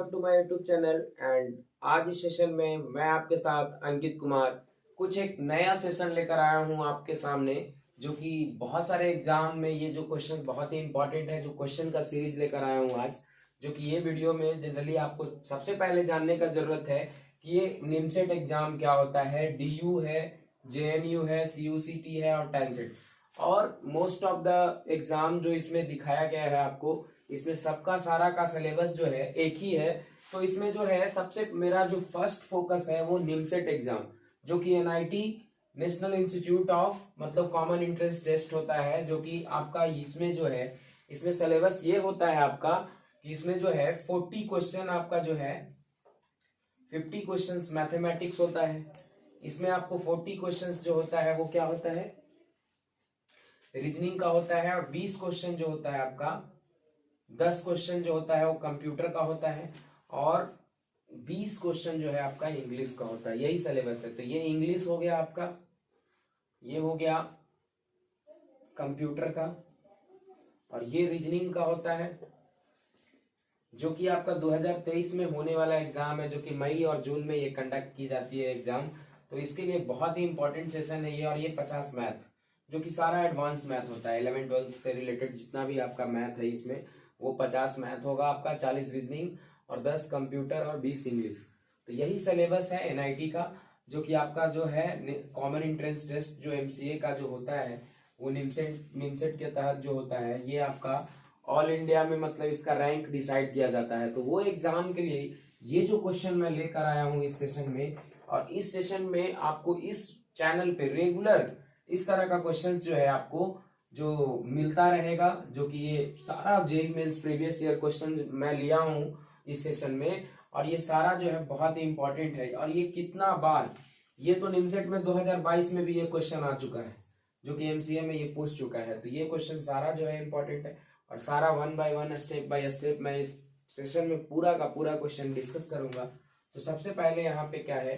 Welcome to my YouTube channel. And आज इस session में मैं आपके साथ अंकित कुमार कुछ एक नया सेशन लेकर आया हूं आपके सामने, जो कि बहुत सारे एग्जाम में ये जो क्वेश्चन बहुत ही इंपॉर्टेंट है, जो क्वेश्चन का सीरीज लेकर आया हूं आज। जो कि ये वीडियो में जनरली आपको सबसे पहले जानने का जरूरत है कि ये निमसेट एग्जाम क्या होता है, डीयू है, जेएनयू है, सीयूसीटी है और टेंसेट। और मोस्ट ऑफ द एग्जाम जो इसमें दिखाया गया है आपको, इसमें सबका सारा का सिलेबस जो है एक ही है। तो इसमें जो है सबसे मेरा जो फर्स्ट फोकस है वो निमसेट एग्जाम, जो कि एनआईटी नेशनल इंस्टीट्यूट ऑफ मतलब कॉमन एंट्रेंस टेस्ट होता है। जो कि आपका इसमें जो है इसमें सिलेबस ये होता है आपका कि इसमें जो है 40 क्वेश्चन आपका जो है 50 क्वेश्चंस मैथमेटिक्स होता है। इसमें आपको 40 क्वेश्चंस जो होता है वो क्या होता है, रीजनिंग का होता है। और 20 क्वेश्चन जो होता है आपका 10 क्वेश्चन जो होता है वो कंप्यूटर का होता है। और 20 क्वेश्चन जो है आपका इंग्लिश का होता है। यही सिलेबस है। तो ये इंग्लिश हो गया आपका, ये हो गया कंप्यूटर का, और ये रीजनिंग का होता है, जो कि आपका 2023 में होने वाला एग्जाम है, जो कि मई और जून में ये कंडक्ट की जाती है एग्जाम। तो इसके लिए बहुत ही इंपॉर्टेंट सेशन है ये। और ये 50 मैथ, जो कि सारा एडवांस मैथ होता है, 11-12 से रिलेटेड जितना भी आपका मैथ है इसमें वो 50 मैथ होगा आपका, 40 रीजनिंग और 10 कंप्यूटर और 20 इंग्लिश। तो यही सिलेबस है एनआईटी का, जो कि आपका जो है कॉमन एंट्रेंस टेस्ट जो एमसीए का जो होता है वो निमसेट के तहत जो होता है, ये आपका ऑल इंडिया में मतलब इसका रैंक डिसाइड किया जाता है। तो वो एग्जाम के लिए ये जो क्वेश्चन मैं लेकर आया हूँ इस सेशन में, और इस सेशन में आपको इस चैनल पे रेगुलर इस तरह का क्वेश्चंस जो है आपको जो मिलता रहेगा। जो कि ये सारा JEE Mains previous year question मैं लिया हूँ इस सेशन में, और ये सारा जो है बहुत ही इंपॉर्टेंट है। और ये कितना बार, ये तो निमसेट में 2022 में भी ये क्वेश्चन आ चुका है, जो कि एमसीए में ये पूछ चुका है। तो ये क्वेश्चन सारा जो है इंपॉर्टेंट है, और सारा 1 बाय 1 स्टेप बाय स्टेप मैं इस सेशन में पूरा का पूरा क्वेश्चन डिस्कस करूंगा। तो सबसे पहले यहाँ पे क्या है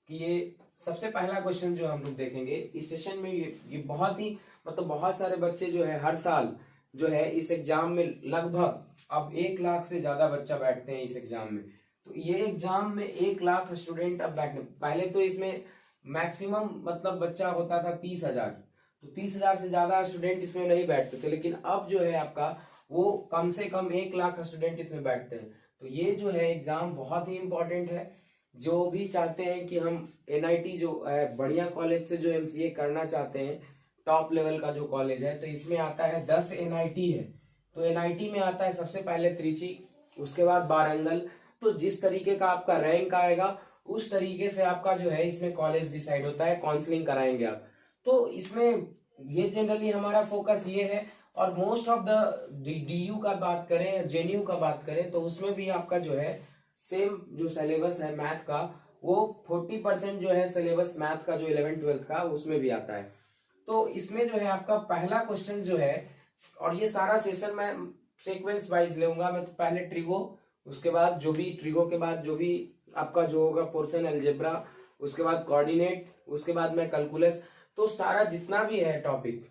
कि ये सबसे पहला क्वेश्चन जो हम लोग देखेंगे इस सेशन में, ये बहुत ही मतलब बहुत सारे बच्चे जो है हर साल जो है इस एग्जाम में लगभग अब 1 लाख से ज्यादा बच्चा बैठते हैं इस एग्जाम में। तो ये एग्जाम में 1 लाख स्टूडेंट अब बैठने, पहले तो इसमें मैक्सिमम मतलब बच्चा होता था 30,000, तो 30,000 से ज्यादा स्टूडेंट इसमें नहीं बैठते थे। लेकिन अब जो है आपका वो कम से कम 1 लाख स्टूडेंट इसमें बैठते हैं। तो ये जो है एग्जाम बहुत ही इंपॉर्टेंट है। जो भी चाहते हैं कि हम एनआईटी जो है बढ़िया कॉलेज से जो एमसीए करना चाहते हैं, टॉप लेवल का जो कॉलेज है, तो इसमें आता है 10 एनआईटी है। तो एनआईटी में आता है सबसे पहले त्रिची, उसके बाद वारंगल। तो जिस तरीके का आपका रैंक आएगा उस तरीके से आपका जो है इसमें कॉलेज डिसाइड होता है, काउंसलिंग कराएंगे आप। तो इसमें ये जनरली हमारा फोकस ये है। और मोस्ट ऑफ द डीयू का बात करें, जेएनयू का बात करें, तो उसमें भी आपका जो है सेम जो सिलेबस है मैथ का, वो 40% जो है सिलेबस मैथ का जो 11-12 का उसमें भी आता है। तो इसमें जो है आपका पहला क्वेश्चन जो है, और ये सारा सेशन मैं सीक्वेंस वाइज लूंगा। मैं तो पहले ट्रिगो, उसके बाद जो भी ट्रिगो के बाद जो भी आपका जो होगा पोर्शन अलजेब्रा, उसके बाद कोऑर्डिनेट, उसके बाद में कैलकुलस। तो सारा जितना भी है टॉपिक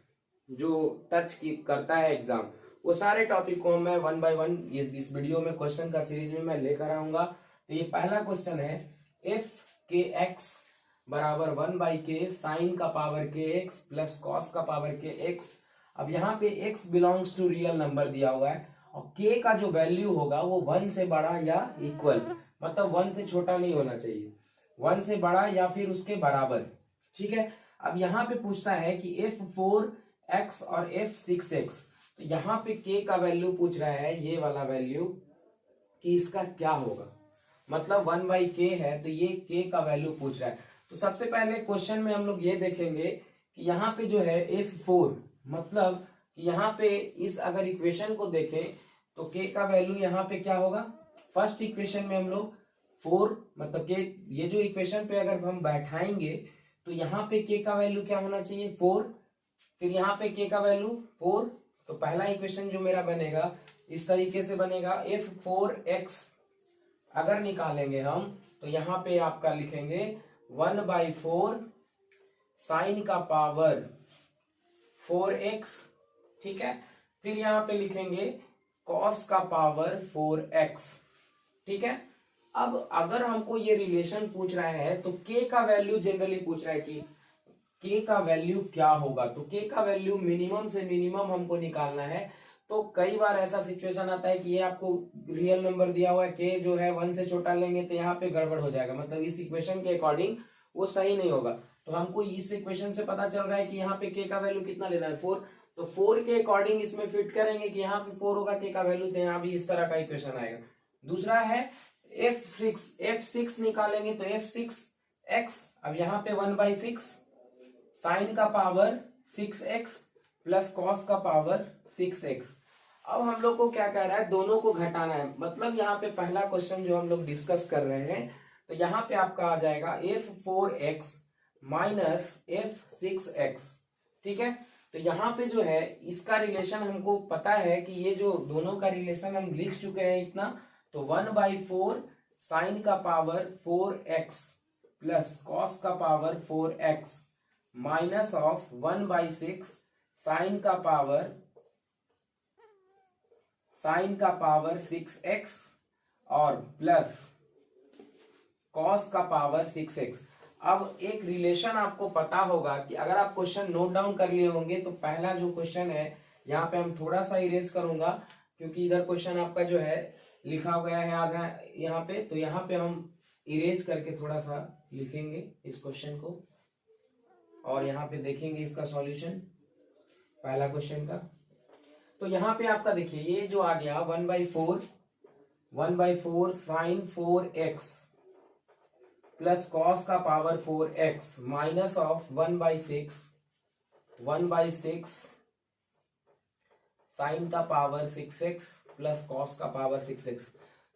जो टच की करता है एग्जाम, वो सारे टॉपिक को मैं 1 बाय 1 इस वीडियो में क्वेश्चन का सीरीज में मैं लेकर आऊंगा। तो ये पहला क्वेश्चन है, एफ के एक्स बराबर 1 बाई के साइन का पावर के एक्स प्लस कॉस का पावर के एक्स। अब यहाँ पे x belongs to real number दिया हुआ है, और k का जो वैल्यू होगा वो 1 से बड़ा या इक्वल, मतलब 1 से छोटा नहीं होना चाहिए, 1 से बड़ा या फिर उसके बराबर। ठीक है। अब यहाँ पे पूछता है कि f4x और f6x। तो यहाँ पे k का वैल्यू पूछ रहा है, ये वाला वैल्यू, कि इसका क्या होगा। मतलब 1 बाई के है, तो ये k का वैल्यू पूछ रहा है। तो सबसे पहले क्वेश्चन में हम लोग ये देखेंगे कि यहाँ पे जो है f4, मतलब यहाँ पे इस अगर इक्वेशन को देखें तो k का वैल्यू यहाँ पे क्या होगा। फर्स्ट इक्वेशन में हम लोग 4 मतलब के ये जो इक्वेशन पे अगर हम बैठाएंगे तो यहाँ पे k का वैल्यू क्या होना चाहिए 4, फिर यहाँ पे k का वैल्यू 4। तो पहला इक्वेशन जो मेरा बनेगा इस तरीके से बनेगा, f4x अगर निकालेंगे हम तो यहाँ पे आपका लिखेंगे 1/4 साइन का पावर 4x। ठीक है। फिर यहाँ पे लिखेंगे cos का पावर 4x। ठीक है, अब अगर हमको ये रिलेशन पूछ रहा है तो k का वैल्यू जनरली पूछ रहा है कि k का वैल्यू क्या होगा, तो k का वैल्यू मिनिमम से मिनिमम हमको निकालना है। तो कई बार ऐसा सिचुएशन आता है कि ये आपको रियल नंबर दिया हुआ है, k जो है 1 से छोटा लेंगे तो यहाँ पे गड़बड़ हो जाएगा, मतलब इस इक्वेशन के अकॉर्डिंग वो सही नहीं होगा। तो हमको इस इक्वेशन से पता चल रहा है कि यहाँ पे k का वैल्यू कितना लेना है, 4। तो 4 के अकॉर्डिंग इसमें फिट करेंगे कि यहाँ पे 4 होगा k का वैल्यू, तो यहाँ भी इस तरह का इक्वेशन आएगा। दूसरा है f6 निकालेंगे तो f6x, अब यहाँ पे 1/6 साइन का पावर 6x प्लस कॉस का पावर 6x। अब हम लोग को क्या कह रहा है, दोनों को घटाना है। मतलब यहाँ पे पहला क्वेश्चन जो हम लोग डिस्कस कर रहे हैं, तो यहाँ पे आपका आ जाएगा f4x माइनस f6x। ठीक है, तो यहाँ पे जो है इसका रिलेशन हमको पता है कि ये जो दोनों का रिलेशन हम लिख चुके हैं इतना, तो 1/4 साइन का पावर 4x प्लस कॉस का power 4x minus of 1/6 sine का पावर 6x और प्लस कॉस का पावर 6x। अब एक रिलेशन आपको पता होगा कि अगर आप क्वेश्चन नोट डाउन कर लिए होंगे तो पहला जो क्वेश्चन है यहाँ पे हम थोड़ा सा इरेज करूंगा, क्योंकि इधर क्वेश्चन आपका जो है लिखा गया है आधा यहाँ पे, तो यहाँ पे हम इरेज करके थोड़ा सा लिखेंगे इस क्वेश्चन को और यहाँ पे देखेंगे इसका सॉल्यूशन पहला क्वेश्चन का। तो यहाँ पे आपका देखिए ये जो आ गया 1/4 साइन 4x प्लस कॉस का power 4x minus of 1/6 sine का पावर 6x प्लस कॉस का पावर 6x।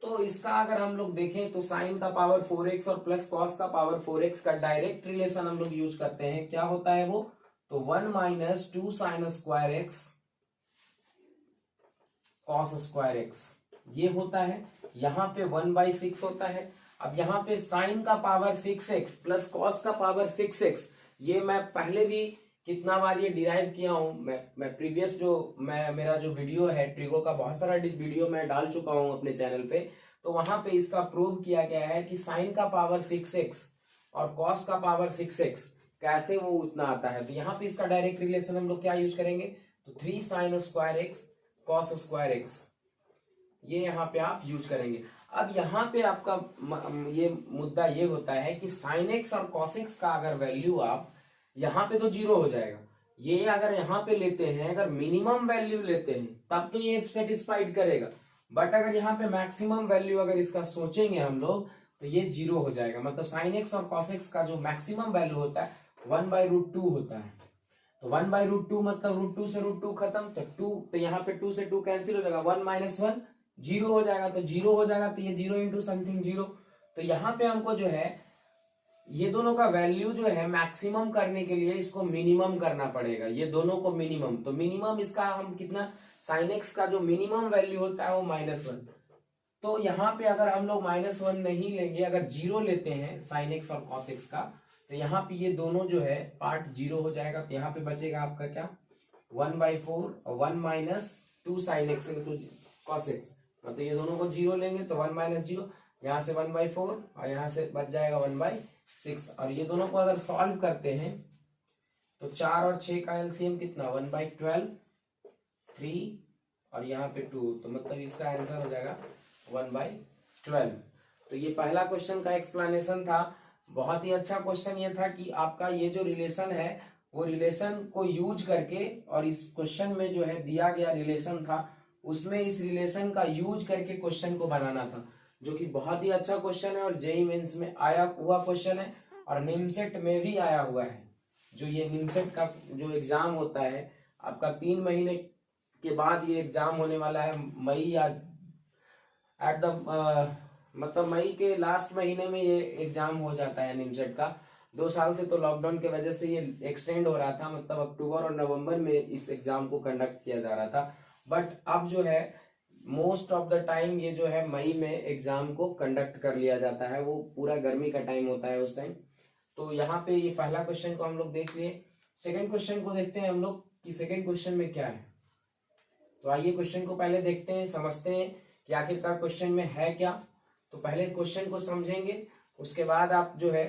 तो इसका अगर हम लोग देखें तो साइन का पावर 4x और प्लस कॉस का पावर 4x का डायरेक्ट रिलेशन हम लोग यूज करते हैं। क्या होता है वो, तो 1 - 2 sine square x cos square x ये होता है। यहाँ पे 1/6 होता है। अब यहाँ पे साइन का पावर 6x प्लस कॉस का पावर 6x, ये मैं पहले भी कितना बार ये डिराइव किया हूं। मैं प्रीवियस जो मेरा जो वीडियो है ट्रिगो का, बहुत सारा वीडियो मैं डाल चुका हूं अपने चैनल पे, तो वहां पे इसका प्रूव किया गया है कि साइन का पावर 6x और कॉस का पावर 6x कैसे वो उतना आता है। तो यहाँ पे इसका डायरेक्ट रिलेशन हम लोग क्या यूज करेंगे, तो 3 sine square x cos square x, ये यहाँ पे आप यूज करेंगे। अब यहाँ पे आपका ये मुद्दा ये होता है कि साइन एक्स और कॉस एक्स का अगर वैल्यू आप यहाँ पे तो 0 हो जाएगा। ये अगर यहाँ पे लेते हैं, अगर मिनिमम वैल्यू लेते हैं तब तो ये सेटिस्फाइड करेगा, बट अगर यहाँ पे मैक्सिमम वैल्यू अगर इसका सोचेंगे हम लोग तो ये 0 हो जाएगा। मतलब साइन एक्स और कॉस एक्स का जो मैक्सिमम वैल्यू होता है 1/√2 होता है। तो 1/√2 मतलब √2 से √2 खत्म, तो 2, तो यहाँ पे 2 से 2 कैंसिल हो जाएगा, 1 - 1 0 हो जाएगा, तो 0 हो जाएगा, तो ये 0 इंटू समथिंग 0। तो यहाँ पे हमको जो है ये दोनों का वैल्यू जो है मैक्सिमम करने के लिए इसको मिनिमम करना पड़ेगा, ये दोनों को मिनिमम। तो मिनिमम इसका हम कितना, साइन एक्स का जो मिनिमम वैल्यू होता है वो -1। तो यहाँ पे अगर हम लोग -1 नहीं लेंगे, अगर 0 लेते हैं साइन एक्स और कॉस एक्स का, तो यहाँ पे ये दोनों जो है पार्ट 0 हो जाएगा। तो यहाँ पे बचेगा आपका क्या, 1/4 और 1 - 2 sine x into cos x, मतलब ये दोनों को 0 लेंगे तो 1 - 0, यहाँ से 1/4 और यहाँ से बच जाएगा 1/6। और ये दोनों को अगर सॉल्व करते हैं तो 4 और 6 का एलसीएम कितना, 1/12 3 और यहाँ पे 2, तो मतलब इसका आंसर हो जाएगा 1/12। तो ये पहला क्वेश्चन का एक्सप्लेनेशन था। बहुत ही अच्छा क्वेश्चन ये था कि आपका ये जो रिलेशन है वो रिलेशन को यूज करके, और इस क्वेश्चन में जो है दिया गया रिलेशन था उसमें इस रिलेशन का यूज करके क्वेश्चन को बनाना था, जो कि बहुत ही अच्छा क्वेश्चन है और जेईई मेंस में आया हुआ क्वेश्चन है और निमसेट में भी आया हुआ है। जो ये निमसेट का जो एग्जाम होता है आपका 3 महीने के बाद ये एग्जाम होने वाला है, मई या मतलब मई के लास्ट महीने में ये एग्जाम हो जाता है निमसेट का। 2 साल से तो लॉकडाउन की वजह से ये एक्सटेंड हो रहा था, मतलब अक्टूबर और नवंबर में इस एग्जाम को कंडक्ट किया जा रहा था, बट अब जो है मोस्ट ऑफ द टाइम ये जो है मई में एग्जाम को कंडक्ट कर लिया जाता है, वो पूरा गर्मी का टाइम होता है उस टाइम। तो यहाँ पे ये पहला क्वेश्चन को हम लोग देख लिए। सेकंड क्वेश्चन को देखते हैं हम लोग कि सेकंड क्वेश्चन में क्या है। तो आइए क्वेश्चन को पहले देखते हैं, समझते हैं कि आखिरकार क्वेश्चन में है क्या। तो पहले क्वेश्चन को समझेंगे, उसके बाद आप जो है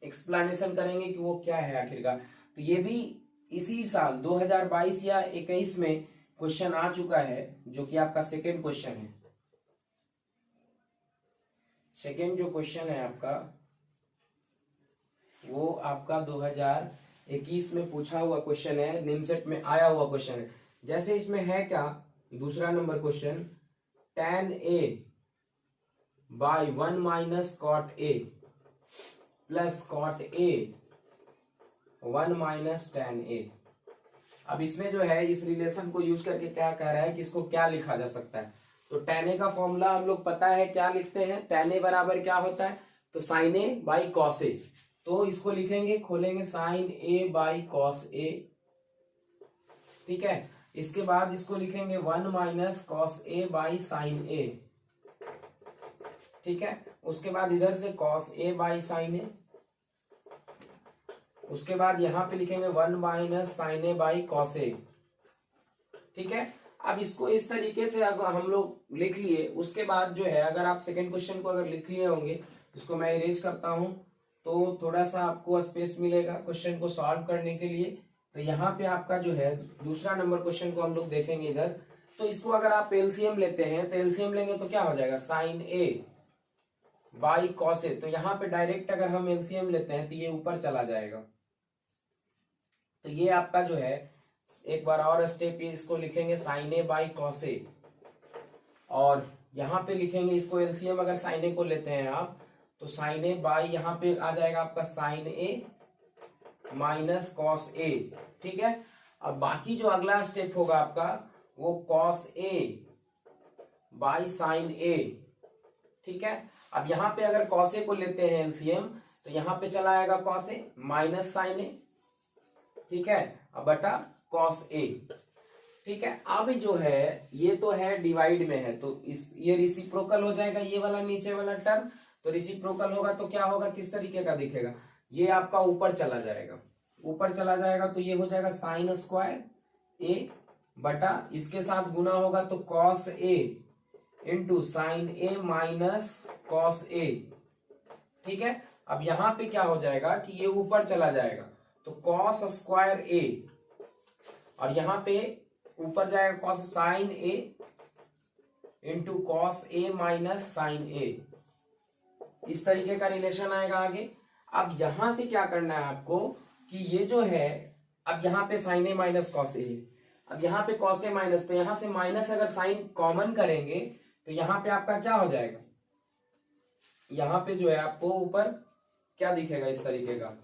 एक्सप्लेनेशन करेंगे कि वो क्या है आखिरकार। तो ये भी इसी साल 2022 या 21 में क्वेश्चन आ चुका है, जो कि आपका सेकेंड क्वेश्चन है। सेकेंड जो क्वेश्चन है आपका, वो आपका 2021 में पूछा हुआ क्वेश्चन है, निमसेट में आया हुआ क्वेश्चन है। जैसे इसमें है क्या, दूसरा number question, tan a by 1 minus cot a plus cot a 1 minus tan a। अब इसमें जो है इस रिलेशन को यूज करके क्या कह रहा है कि इसको क्या लिखा जा सकता है। तो tan a का फॉर्मूला हम लोग पता है, क्या लिखते हैं, tan a बराबर क्या होता है, तो sin a by cos a। तो इसको लिखेंगे, खोलेंगे sin a by cos a, ठीक है। इसके बाद इसको लिखेंगे 1 minus cos a by sin a, ठीक है। उसके बाद इधर से cos a by sin a, उसके बाद यहां पे लिखेंगे 1 minus sin a by cos a, ठीक है। अब इसको इस तरीके से अगर हम लोग लिख लिए, उसके बाद जो है अगर आप सेकंड क्वेश्चन को अगर लिख लिए होंगे, इसको मैं इरेज करता हूं तो थोड़ा सा आपको स्पेस मिलेगा क्वेश्चन को सॉल्व करने के लिए। तो यहाँ पे आपका जो है दूसरा नंबर क्वेश्चन को हम लोग देखेंगे इधर। तो इसको अगर आप एलसीएम लेते हैं, तो एलसीएम लेंगे तो क्या हो जाएगा, साइन ए बाई कॉस ए। तो यहाँ पे डायरेक्ट अगर हम एलसीएम लेते हैं तो ये ऊपर चला जाएगा। तो ये आपका जो है एक बार और स्टेप, इसको लिखेंगे साइन ए बाई कॉस ए, और यहाँ पे लिखेंगे इसको एलसीएम अगर साइन ए को लेते हैं आप, तो साइन ए बाई यहाँ पे आ जाएगा आपका sign A minus cos A, ठीक है। अब बाकी जो अगला स्टेप होगा आपका वो कॉस ए बाई साइन ए, ठीक है। अब यहाँ पे अगर कॉस ए को लेते हैं एलसीएम, तो यहाँ पे चला आएगा कॉस ए माइनस साइन ए, ठीक है, अब बटा कॉस ए, ठीक है। अब जो है ये तो है डिवाइड में है, तो इस ये रिसिप्रोकल हो जाएगा, ये वाला नीचे वाला टर्म। तो रिसिप्रोकल होगा तो क्या होगा, किस तरीके का दिखेगा, ये आपका ऊपर चला जाएगा, ऊपर चला जाएगा तो ये हो जाएगा साइन स्क्वायर ए बटा इसके साथ गुना होगा तो cos A into sine A minus cos A, ठीक है। अब यहां पे क्या हो जाएगा कि ये ऊपर चला जाएगा तो कॉस स्क्वायर ए, और यहां पे ऊपर जाएगा cos sine A into cos A minus sign ए, इस तरीके का रिलेशन आएगा आगे। अब यहां से क्या करना है आपको कि ये जो है, अब यहाँ पे साइन ए माइनस कॉस ए, अब यहाँ पे कॉस ए माइनस, तो यहां से माइनस अगर साइन कॉमन करेंगे तो यहाँ पे आपका क्या हो जाएगा, यहाँ पे जो है आपको ऊपर क्या दिखेगा, इस तरीके का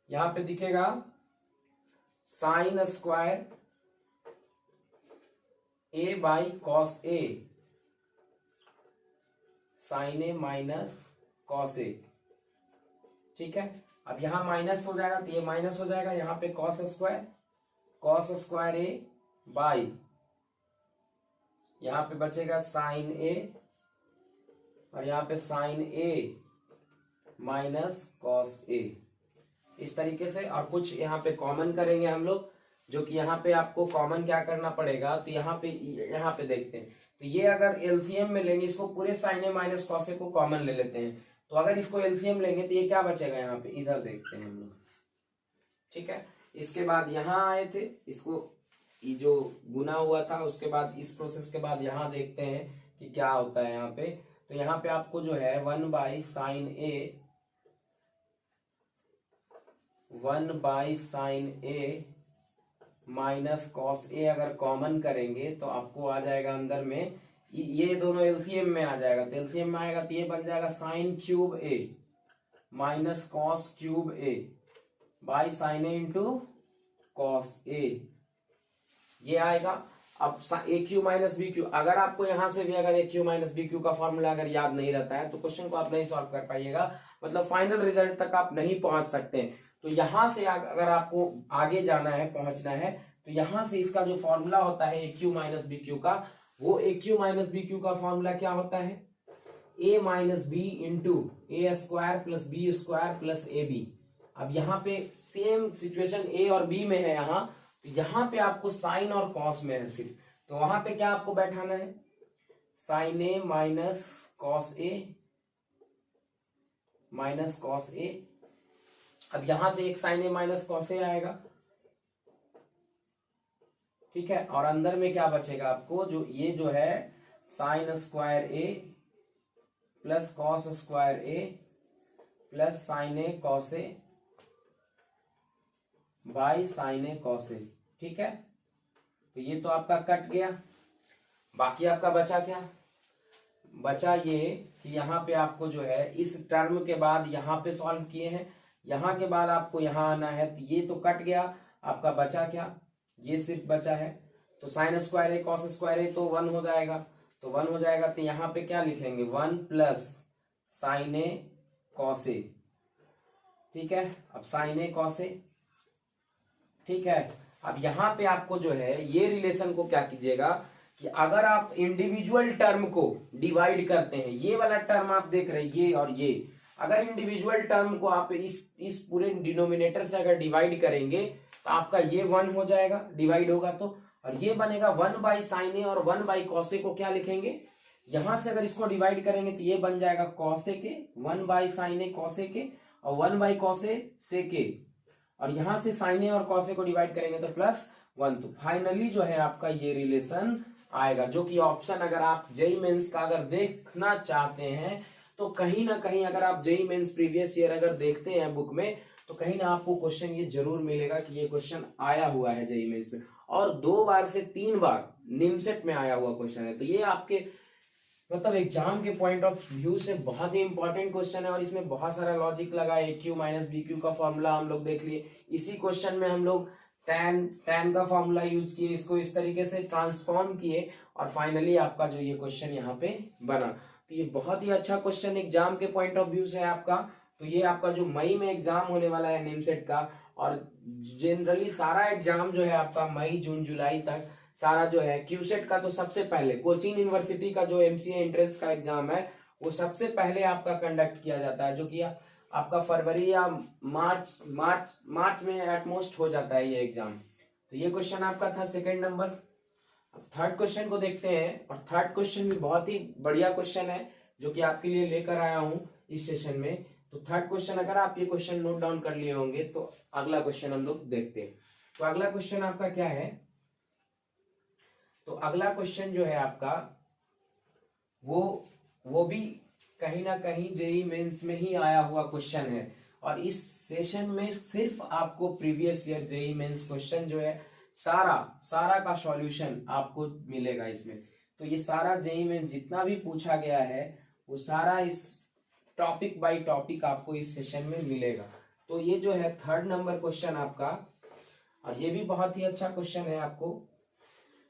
यहाँ पे दिखेगा sine square A by cos A, sine A minus cos A, ठीक है। अब यहां माइनस हो जाएगा तो ये माइनस हो जाएगा, यहाँ पे कॉस स्क्वायर ए बाई, यहाँ पे बचेगा साइन ए, और यहाँ पे साइन ए माइनस कॉस ए, इस तरीके से। और कुछ यहाँ पे कॉमन करेंगे हम लोग, जो कि यहाँ पे आपको कॉमन क्या करना पड़ेगा, तो यहाँ पे देखते हैं। तो ये अगर एलसीएम में लेंगे, इसको पूरे साइन ए माइनस कॉस ए को कॉमन ले लेते हैं, तो अगर इसको एलसीएम लेंगे तो ये क्या बचेगा, यहाँ पे इधर देखते हैं हम लोग, ठीक है। इसके बाद यहाँ आए थे, इसको ये जो गुना हुआ था, उसके बाद इस प्रोसेस के बाद यहाँ देखते हैं कि क्या होता है यहाँ पे। तो यहाँ पे आपको जो है 1 by sine A minus cos A अगर कॉमन करेंगे तो आपको आ जाएगा अंदर में, ये दोनों एलसीएम में आ जाएगा, तो एलसीएम में आएगा तो ये बन जाएगा sine cube A minus cos cube A by sine A into cos A, ये आएगा। अब A cube minus B cube, अगर आपको यहां से भी अगर A cube minus B cube का फॉर्मूला अगर याद नहीं रहता है तो क्वेश्चन को आप नहीं सॉल्व कर पाइएगा, मतलब फाइनल रिजल्ट तक आप नहीं पहुंच सकते। तो यहां से अगर आपको आगे जाना है, पहुंचना है, तो यहां से इसका जो फॉर्मूला होता है A cube minus B cube का, वो A cube minus B cube का फॉर्मूला क्या होता है, A minus B into A square plus B square plus A B. अब यहाँ पे सेम सिचुएशन ए और बी में है यहाँ, तो यहाँ पे आपको साइन और कॉस में है सिर्फ, तो वहां पे क्या आपको बैठाना है, sign A minus cos A minus cos ए। अब यहां से एक साइन ए माइनस कॉस ए आएगा, ठीक है, और अंदर में क्या बचेगा आपको, जो ये जो है sine square A plus cos square A plus sine A cos A by sine A cos A, ठीक है। तो ये तो आपका कट गया, बाकी आपका बचा क्या, बचा ये कि यहाँ पे आपको जो है इस टर्म के बाद यहाँ पे सॉल्व किए हैं, यहाँ के बाद आपको यहाँ आना है, तो ये तो कट गया, आपका बचा क्या, ये सिर्फ बचा है। तो साइन स्क्वायर ए कॉस स्क्वायर ए तो 1 हो जाएगा, तो 1 हो जाएगा, तो यहाँ पे क्या लिखेंगे 1 plus sine A cos A, ठीक है। अब साइन ए कॉस ए, ठीक है। अब यहाँ पे आपको जो है ये रिलेशन को क्या कीजिएगा कि अगर आप इंडिविजुअल टर्म को डिवाइड करते हैं, ये वाला टर्म आप देख रहे हैं ये और ये, अगर इंडिविजुअल टर्म को आप इस पूरे डिनोमिनेटर से अगर डिवाइड करेंगे तो आपका ये 1 हो जाएगा, डिवाइड होगा तो, और ये बनेगा 1 बाई साइन ए और 1 बाई कॉस ए को क्या लिखेंगे, यहां से अगर इसको डिवाइड करेंगे तो ये बन जाएगा कॉस ए के 1 बाई साइन ए कॉस ए के और 1 बाई कॉस ए से के, और यहां से साइन ए और कॉस ए को डिवाइड करेंगे तो प्लस 1। तो फाइनली जो है आपका ये रिलेशन आएगा, जो कि ऑप्शन अगर आप जेईई मेंस का अगर देखना चाहते हैं तो कहीं ना कहीं अगर आप जेईई मेंस प्रीवियस ईयर अगर देखते हैं बुक में तो कहीं ना आपको क्वेश्चन ये जरूर मिलेगा कि ये क्वेश्चन आया हुआ है जेईई मेंस में, और 2 बार से 3 बार निमसेट में आया हुआ क्वेश्चन है। तो ये आपके मतलब एग्जाम के पॉइंट ऑफ व्यू से बहुत ही इंपॉर्टेंट क्वेश्चन है, और इसमें बहुत सारा लॉजिक लगा, ए क्यू माइनस बी क्यू का फॉर्मूला हम लोग देख लिए, इसी क्वेश्चन में हम लोग tan का फॉर्मूला यूज किए, इसको इस तरीके से ट्रांसफॉर्म किए, और फाइनली आपका जो ये क्वेश्चन यहाँ पे बना। तो ये बहुत ही अच्छा क्वेश्चन एग्जाम के पॉइंट ऑफ व्यू से है आपका। तो ये आपका जो मई में एग्जाम होने वाला है निमसेट का, और जनरली सारा एग्जाम जो है आपका मई जून जुलाई तक सारा जो है, क्यूसेट का तो सबसे पहले, कोचिंग यूनिवर्सिटी का जो एमसीए एंट्रेंस का एग्जाम है वो सबसे पहले आपका कंडक्ट किया जाता है, जो कि आपका फरवरी या मार्च में एटमोस्ट हो जाता है ये एग्जाम। तो ये क्वेश्चन आपका था सेकंड नंबर। अब थर्ड क्वेश्चन को देखते हैं, और थर्ड क्वेश्चन भी बहुत ही बढ़िया क्वेश्चन है जो कि आपके लिए लेकर आया हूं इस सेशन में। तो थर्ड क्वेश्चन अगर आप ये क्वेश्चन नोट डाउन कर लिए होंगे तो अगला क्वेश्चन हम लोग देखते हैं। तो अगला क्वेश्चन आपका क्या है, तो अगला क्वेश्चन जो है आपका वो भी कहीं ना कहीं जेईई मेंस में ही आया हुआ क्वेश्चन है, और इस सेशन में सिर्फ आपको previous year JEE Mains question जो है सारा का सॉल्यूशन आपको मिलेगा इसमें। तो ये सारा जेईई मेंस जितना भी पूछा गया है वो सारा इस टॉपिक बाय टॉपिक आपको इस सेशन में मिलेगा। तो ये जो है थर्ड नंबर क्वेश्चन आपका, और ये भी बहुत ही अच्छा क्वेश्चन है आपको।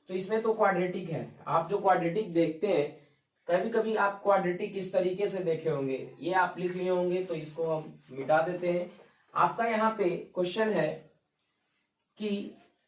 तो इसमें तो क्वाड्रेटिक है, आप जो क्वाड्रेटिक देखते हैं कभी कभी आप क्वाड्रेटिक इस तरीके से देखे होंगे, ये आप लिख लिए होंगे, तो इसको हम मिटा देते हैं। आपका यहाँ पे क्वेश्चन है कि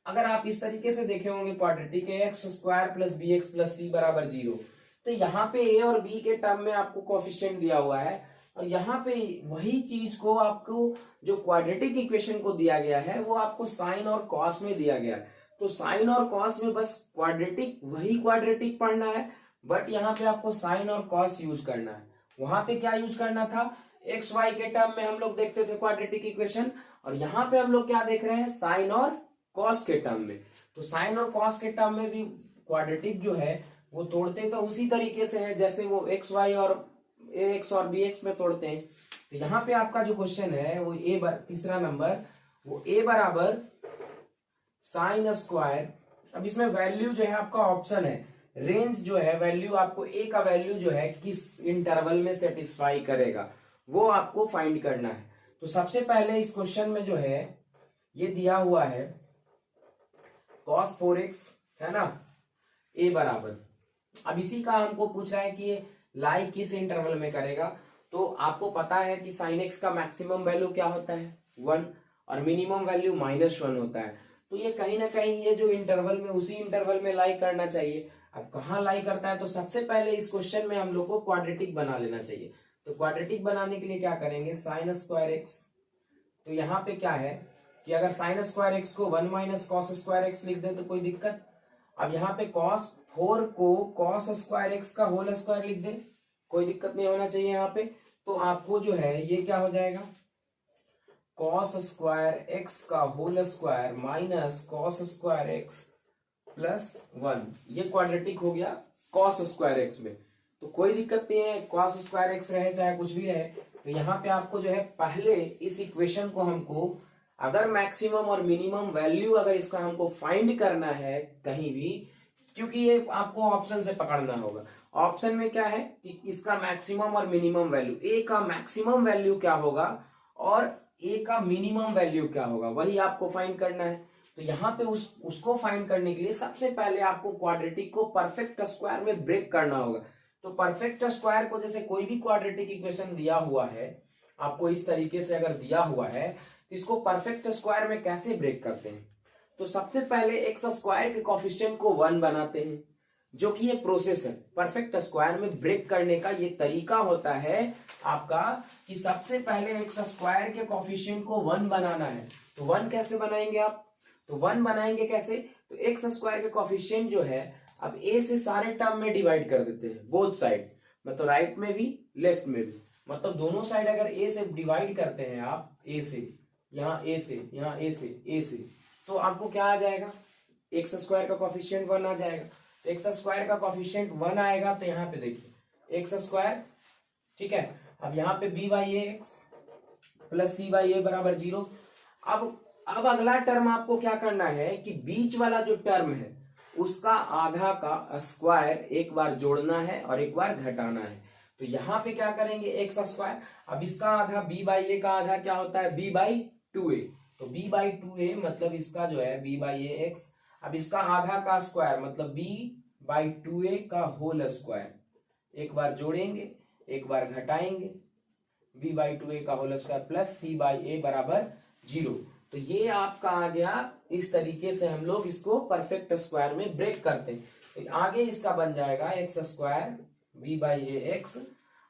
अगर आप इस तरीके से देखे होंगे quadratic x square plus B x plus C बराबर 0, तो यहाँ पे ए और बी के टर्म में आपको कोफिशिएंट दिया हुआ है, और यहाँ पे वही चीज को आपको जो क्वाड्रेटिक इक्वेशन को दिया गया है वो आपको साइन और कॉस में दिया गया है। तो साइन और कॉस में बस क्वाड्रेटिक वही क्वाड्रेटिक पढ़ना है, बट यहाँ पे आपको साइन और कॉस यूज करना है। वहां पे क्या यूज करना था, एक्स वाई के टर्म में हम लोग देखते थे क्वाड्रेटिक इक्वेशन, और यहाँ पे हम लोग क्या देख रहे हैं, साइन और कॉस के टर्म में। तो साइन और कॉस के टर्म में भी क्वाड्रेटिक जो है वो तोड़ते तो उसी तरीके से है जैसे वो एक्स वाई और एक्स और बी एक्स में तोड़ते हैं। तो यहाँ पे आपका जो क्वेश्चन है वो तीसरा नंबर, वो ए बराबर साइन स्क्वायर। अब इसमें वैल्यू जो है आपका ऑप्शन है, रेंज जो है वैल्यू आपको ए का वैल्यू जो है किस इंटरवल में सेटिस्फाई करेगा वो आपको फाइंड करना है। तो सबसे पहले इस क्वेश्चन में जो है ये दिया हुआ है cos 4x है ना, ए बराबर, अब इसी का हमको पूछ रहा है कि ये लाई किस इंटरवल में करेगा। तो आपको पता है कि sin x का मैक्सिमम वैल्यू क्या होता है 1, और मिनिमम वैल्यू -1 होता है। तो ये कहीं ना कहीं ये जो इंटरवल में उसी इंटरवल में लाई करना चाहिए। अब कहाँ लाई करता है, तो सबसे पहले इस क्वेश्चन में हम लोग को क्वाड्रेटिक बना लेना चाहिए। तो क्वाड्रेटिक बनाने के लिए क्या करेंगे, साइन स्क्वायर एक्स, तो यहाँ पे क्या है कि अगर साइन स्क्वायर एक्स को 1 माइनस कॉस स्क्वायर एक्स लिख दें तो कोई दिक्कत? अब यहाँ पे कॉस 4 को कॉस स्क्वायर एक्स का होल स्क्वायर लिख दें, कोई दिक्कत नहीं होना चाहिए यहाँ पे। तो आपको जो है ये क्या हो जाएगा, कॉस स्क्वायर एक्स का whole square minus cos square x plus 1, ये क्वाड्रेटिक हो गया कॉस स्क्वायर एक्स में। तो कोई दिक्कत नहीं है, कॉस स्क्वायर एक्स रहे चाहे कुछ भी रहे। तो यहाँ पे आपको जो है पहले इस इक्वेशन को हमको अगर मैक्सिमम और मिनिमम वैल्यू अगर इसका हमको फाइंड करना है कहीं भी, क्योंकि ये आपको ऑप्शन से पकड़ना होगा। ऑप्शन में क्या है कि इसका मैक्सिमम और मिनिमम वैल्यू, ए का मैक्सिमम वैल्यू क्या होगा और ए का मिनिमम वैल्यू क्या होगा, वही आपको फाइंड करना है। तो यहाँ पे उसको फाइंड करने के लिए सबसे पहले आपको क्वाड्रेटिक को परफेक्ट स्क्वायर में ब्रेक करना होगा। तो परफेक्ट स्क्वायर को जैसे कोई भी क्वाड्रेटिक इक्वेशन दिया हुआ है आपको इस तरीके से अगर दिया हुआ है तो इसको परफेक्ट स्क्वायर में कैसे ब्रेक करते हैं? तो सबसे पहले एक्स स्क्वायर के कोफिशिएंट को 1 बनाते हैं, जो कि ये प्रोसेस है परफेक्ट स्क्वायर में ब्रेक करने का। ये तरीका होता है आपका कि सबसे पहले एक्स स्क्वायर के कोफिशिएंट को 1 बनाना है। तो 1 कैसे बनाएंगे आप? तो 1 बनाएंगे कैसे? तो एक्स स्क्वायर के कोफिशिएंट जो है अब ए से सारे टर्म में डिवाइड कर देते हैं, बोथ साइड, मतलब राइट में भी लेफ्ट में भी, मतलब दोनों साइड अगर ए से डिवाइड करते हैं आप, ए से यहाँ, ए से यहाँ, ए से ए से, तो आपको क्या आ जाएगा, एक्स स्क्वायर का कोफिशिएंट 1 आ जाएगा। एक्स स्क्वायर का कोफिशिएंट 1 आएगा तो यहाँ पे देखिए एक्स स्क्वायर, ठीक है। अब यहाँ पे B by A x plus C by A बराबर 0। अब अगला टर्म आपको क्या करना है कि बीच वाला जो टर्म है उसका आधा का स्क्वायर एक बार जोड़ना है और एक बार घटाना है। तो यहाँ पे क्या करेंगे, एक्स स्क्वायर, अब इसका आधा बी बाई ए का आधा क्या होता है, बी बाई 2a, तो b बाई 2a मतलब इसका जो है b बाई ए एक्स। अब इसका आधा का स्क्वायर मतलब b बाई 2a का होल स्क्वायर, एक बार जोड़ेंगे एक बार घटाएंगे, b बाई 2a का whole square plus c by A बराबर 0। तो ये आपका आ गया। इस तरीके से हम लोग इसको परफेक्ट स्क्वायर में ब्रेक करते हैं। तो आगे इसका बन जाएगा x square b by A x.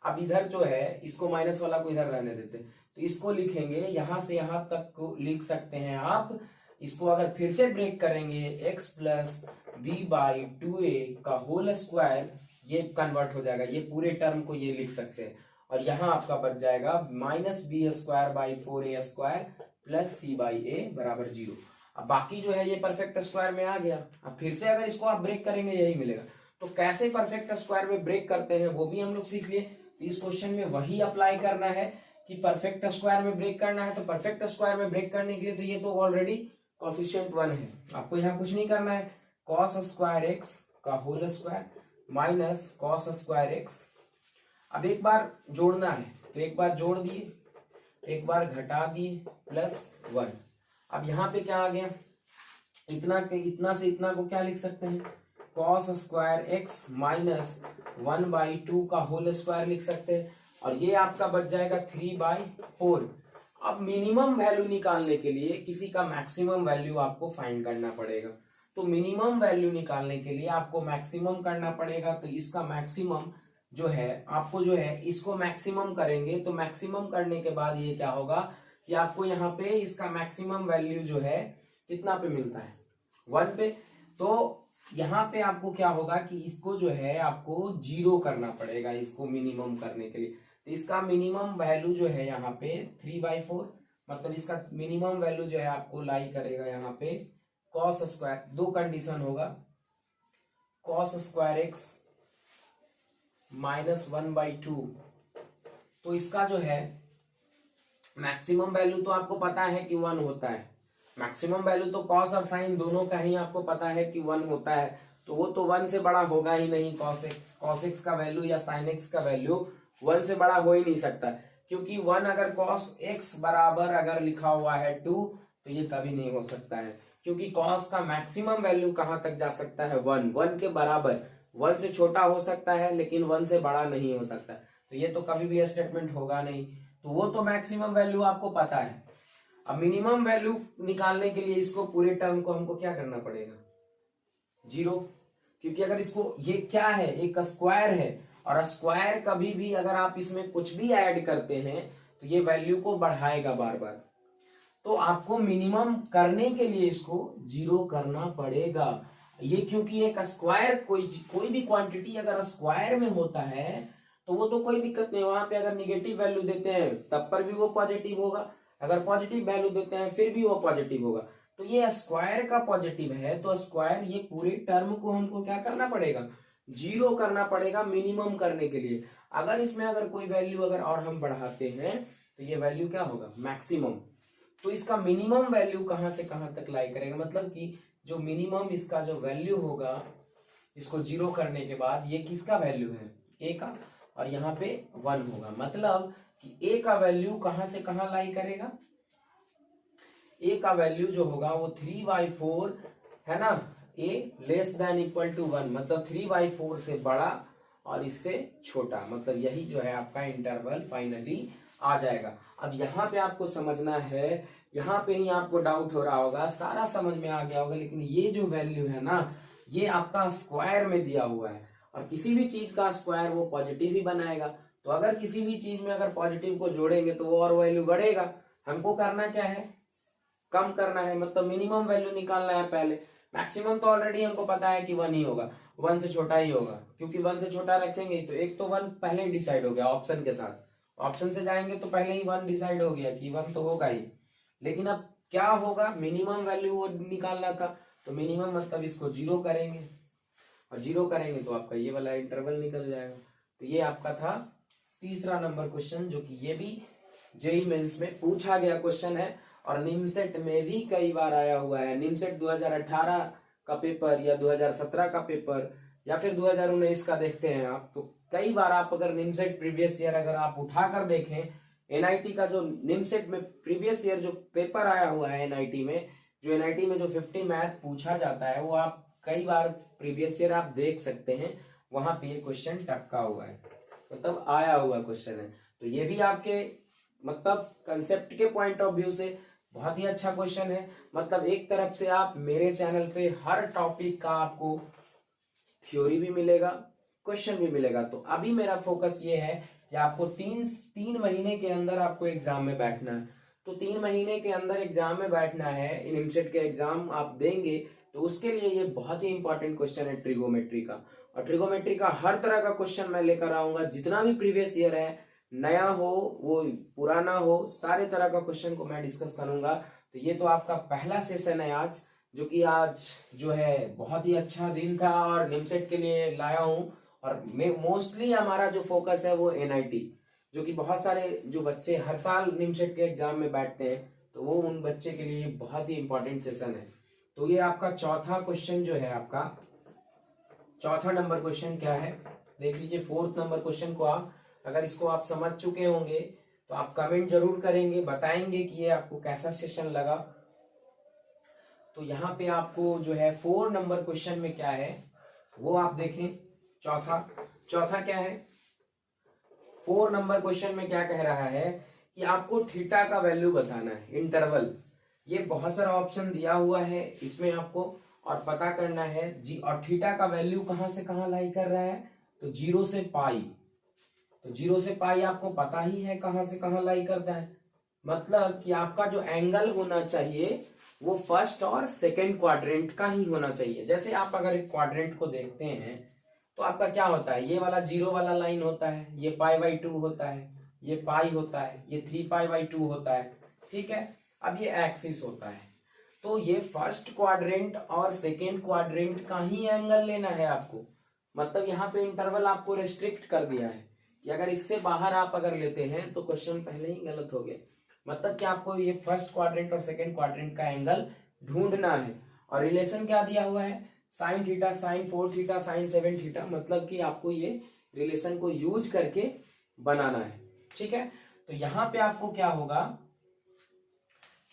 अब इधर जो है इसको माइनस वाला को इधर रहने देते हैं, तो इसको लिखेंगे यहां से यहां तक को लिख सकते हैं आप। इसको अगर फिर से ब्रेक करेंगे x plus B by 2a का होल स्क्वायर, ये कन्वर्ट हो जाएगा, ये पूरे टर्म को ये लिख सकते हैं। और यहाँ आपका बच जाएगा minus B square by 4a square plus C by A बराबर 0। अब बाकी जो है ये परफेक्ट स्क्वायर में आ गया। अब फिर से अगर इसको आप ब्रेक करेंगे यही मिलेगा। तो कैसे परफेक्ट स्क्वायर में ब्रेक करते हैं वो भी हम लोग सीख लिए। इस क्वेश्चन में वही अप्लाई करना है कि परफेक्ट स्क्वायर में ब्रेक करना है। तो परफेक्ट स्क्वायर में ब्रेक करने के लिए तो ये तो ऑलरेडी कोफिशिएंट 1 है, आपको यहाँ कुछ नहीं करना है। कॉस स्क्वायर एक्स का whole square minus cos square x. अब एक बार जोड़ना है तो एक बार जोड़ दिए, एक बार घटा दिए प्लस 1। अब यहाँ पे क्या आ गया, इतना से इतना को क्या लिख सकते हैं, cos square x minus 1 by 2 का होल स्क्वायर लिख सकते हैं। और ये आपका बच जाएगा 3 बाई 4। अब मिनिमम वैल्यू निकालने के लिए किसी का मैक्सिमम वैल्यू आपको फाइंड करना पड़ेगा। तो मिनिमम वैल्यू निकालने के लिए आपको मैक्सिमम करना पड़ेगा। तो इसका मैक्सिमम जो है आपको जो है इसको मैक्सिमम करेंगे तो मैक्सिमम करने के बाद ये क्या होगा कि आपको यहाँ पे इसका मैक्सिमम वैल्यू जो है कितना पे मिलता है, 1 पे। तो यहाँ पे आपको क्या होगा कि इसको जो है आपको 0 करना पड़ेगा इसको मिनिमम करने के लिए। तो इसका मिनिमम वैल्यू जो है यहाँ पे 3 बाई 4, मतलब इसका मिनिमम वैल्यू जो है आपको लाई करेगा यहाँ पे कॉस स्क्वायर। 2 कंडीशन होगा, cos square x minus 1 by 2। तो इसका जो है मैक्सिमम वैल्यू तो आपको पता है कि 1 होता है। मैक्सिमम वैल्यू तो कॉस और साइन दोनों का ही आपको पता है कि 1 होता है। तो वो तो 1 से बड़ा होगा ही नहीं। कॉस एक्स का वैल्यू या साइन एक्स का वैल्यू 1 से बड़ा हो ही नहीं सकता, क्योंकि 1 अगर कॉस एक्स बराबर अगर लिखा हुआ है 2 तो ये कभी नहीं हो सकता है, क्योंकि कॉस का मैक्सिमम वैल्यू कहां तक जा सकता है, 1 के बराबर। 1 से छोटा हो सकता है लेकिन 1 से बड़ा नहीं हो सकता। तो ये तो कभी भी स्टेटमेंट होगा नहीं। तो वो तो मैक्सिमम वैल्यू आपको पता है। अब मिनिमम वैल्यू निकालने के लिए इसको पूरे टर्म को हमको क्या करना पड़ेगा, 0, क्योंकि अगर इसको, ये क्या है, एक स्क्वायर है, और स्क्वायर कभी भी अगर आप इसमें कुछ भी ऐड करते हैं तो ये वैल्यू को बढ़ाएगा बार बार। तो आपको मिनिमम करने के लिए इसको 0 करना पड़ेगा। ये क्योंकि एक स्क्वायर कोई भी क्वांटिटी अगर स्क्वायर में होता है तो वो तो कोई दिक्कत नहीं, वहां पे अगर निगेटिव वैल्यू देते हैं तब पर भी वो पॉजिटिव होगा, अगर पॉजिटिव वैल्यू देते हैं फिर भी वो पॉजिटिव होगा। तो ये स्क्वायर का पॉजिटिव है तो स्क्वायर ये पूरे टर्म को हमको क्या करना पड़ेगा, 0 करना पड़ेगा मिनिमम करने के लिए। अगर इसमें अगर कोई वैल्यू अगर और हम बढ़ाते हैं तो ये वैल्यू क्या होगा, मैक्सिमम। तो इसका मिनिमम वैल्यू कहां से कहां तक लाई करेगा, मतलब कि जो मिनिमम इसका जो वैल्यू होगा इसको 0 करने के बाद ये किसका वैल्यू है, ए का, और यहाँ पे 1 होगा। मतलब कि ए का वैल्यू कहां से कहां लाई करेगा, ए का वैल्यू जो होगा वो 3/4 है ना, ए लेस देन इक्वल टू 1, मतलब 3/4 से बड़ा और इससे छोटा, मतलब यही जो है आपका इंटरवल फाइनली आ जाएगा। अब यहाँ पे आपको समझना है, यहाँ पे ही आपको डाउट हो रहा होगा, सारा समझ में आ गया होगा, लेकिन ये जो वैल्यू है ना ये आपका स्क्वायर में दिया हुआ है और किसी भी चीज का स्क्वायर वो पॉजिटिव ही बनाएगा। तो अगर किसी भी चीज में अगर पॉजिटिव को जोड़ेंगे तो वो और वैल्यू बढ़ेगा। हमको करना क्या है, कम करना है, मतलब मिनिमम वैल्यू निकालना है पहले। मैक्सिमम तो ऑलरेडी हमको पता है कि 1 ही होगा, 1 से छोटा ही होगा, क्योंकि 1 से छोटा रखेंगे तो एक तो 1 पहले ही डिसाइड हो गया ऑप्शन के साथ, ऑप्शन से जाएंगे तो पहले ही 1 डिसाइड हो गया कि 1 तो होगा ही। लेकिन अब क्या होगा, मिनिमम वैल्यू वो निकालना था, तो मिनिमम मतलब इसको 0 करेंगे और 0 करेंगे तो आपका ये वाला इंटरवल निकल जाएगा। तो ये आपका था तीसरा नंबर क्वेश्चन, जो कि ये भी जेईई मेंस में पूछा गया क्वेश्चन है और निमसेट में भी कई बार आया हुआ है। निमसेट 2018 का पेपर या 2017 का पेपर या फिर 2019 का देखते हैं आप, तो कई बार आप अगर निमसेट प्रीवियस ईयर अगर आप उठाकर देखें, एनआईटी का जो निमसेट में प्रीवियस ईयर जो पेपर आया हुआ है एनआईटी में, जो एनआईटी में जो 50 मैथ पूछा जाता है वो आप कई बार प्रीवियस ईयर आप देख सकते हैं, वहां पे ये क्वेश्चन टपका हुआ है, मतलब आया हुआ क्वेश्चन है। तो ये भी आपके मतलब कंसेप्ट के पॉइंट ऑफ व्यू से बहुत ही अच्छा क्वेश्चन है। मतलब एक तरफ से आप मेरे चैनल पे हर टॉपिक का आपको थ्योरी भी मिलेगा, क्वेश्चन भी मिलेगा। तो अभी मेरा फोकस ये है कि आपको तीन महीने के अंदर आपको एग्जाम में बैठना है। तो 3 महीने के अंदर एग्जाम में बैठना है, निमसेट के एग्जाम आप देंगे तो उसके लिए ये बहुत ही इंपॉर्टेंट क्वेश्चन है ट्रिगोमेट्री का। और ट्रिगोमेट्री का हर तरह का क्वेश्चन मैं लेकर आऊंगा, जितना भी प्रीवियस ईयर है, नया हो वो पुराना हो, सारे तरह का क्वेश्चन को मैं डिस्कस करूंगा। तो ये तो आपका पहला सेशन है आज, जो कि आज जो है बहुत ही अच्छा दिन था और निमसेट के लिए लाया हूं। और मोस्टली हमारा जो फोकस है वो एनआईटी, जो कि बहुत सारे जो बच्चे हर साल निमसेट के एग्जाम में बैठते हैं, तो वो उन बच्चे के लिए बहुत ही इंपॉर्टेंट सेशन है। तो ये आपका चौथा क्वेश्चन जो है, आपका चौथा नंबर क्वेश्चन क्या है देख लीजिए। 4th नंबर क्वेश्चन को आप अगर इसको आप समझ चुके होंगे तो आप कमेंट जरूर करेंगे, बताएंगे कि ये आपको कैसा सेशन लगा। तो यहाँ पे आपको जो है 4 नंबर क्वेश्चन में क्या है वो आप देखें। चौथा क्या है, 4 नंबर क्वेश्चन में क्या कह रहा है कि आपको थीटा का वैल्यू बताना है, इंटरवल। ये बहुत सारा ऑप्शन दिया हुआ है इसमें आपको, और पता करना है जी। और थीटा का वैल्यू कहां से कहां लाई कर रहा है, तो 0 से पाई। तो 0 से पाई आपको पता ही है कहां से कहां लाई करता है, मतलब कि आपका जो एंगल होना चाहिए वो फर्स्ट और सेकेंड क्वाड्रेंट का ही होना चाहिए। जैसे आप अगर एक क्वाड्रेंट को देखते हैं तो आपका क्या होता है, ये वाला 0 वाला लाइन होता है, ये π/2 होता है, ये पाई होता है, ये 3π/2 होता है, ठीक है। अब ये एक्सिस होता है, तो ये फर्स्ट क्वाड्रेंट और सेकेंड क्वाड्रेंट का ही एंगल लेना है आपको। मतलब यहाँ पे इंटरवल आपको रेस्ट्रिक्ट कर दिया है कि अगर इससे बाहर आप अगर लेते हैं तो क्वेश्चन पहले ही गलत हो गया। मतलब कि आपको ये फर्स्ट क्वाड्रेंट और सेकेंड क्वाड्रेंट का एंगल ढूंढना है। और रिलेशन क्या दिया हुआ है, sin theta, sin 4 theta, sin 7 theta, मतलब कि आपको ये रिलेशन को यूज करके बनाना है, ठीक है। तो यहाँ पे आपको क्या होगा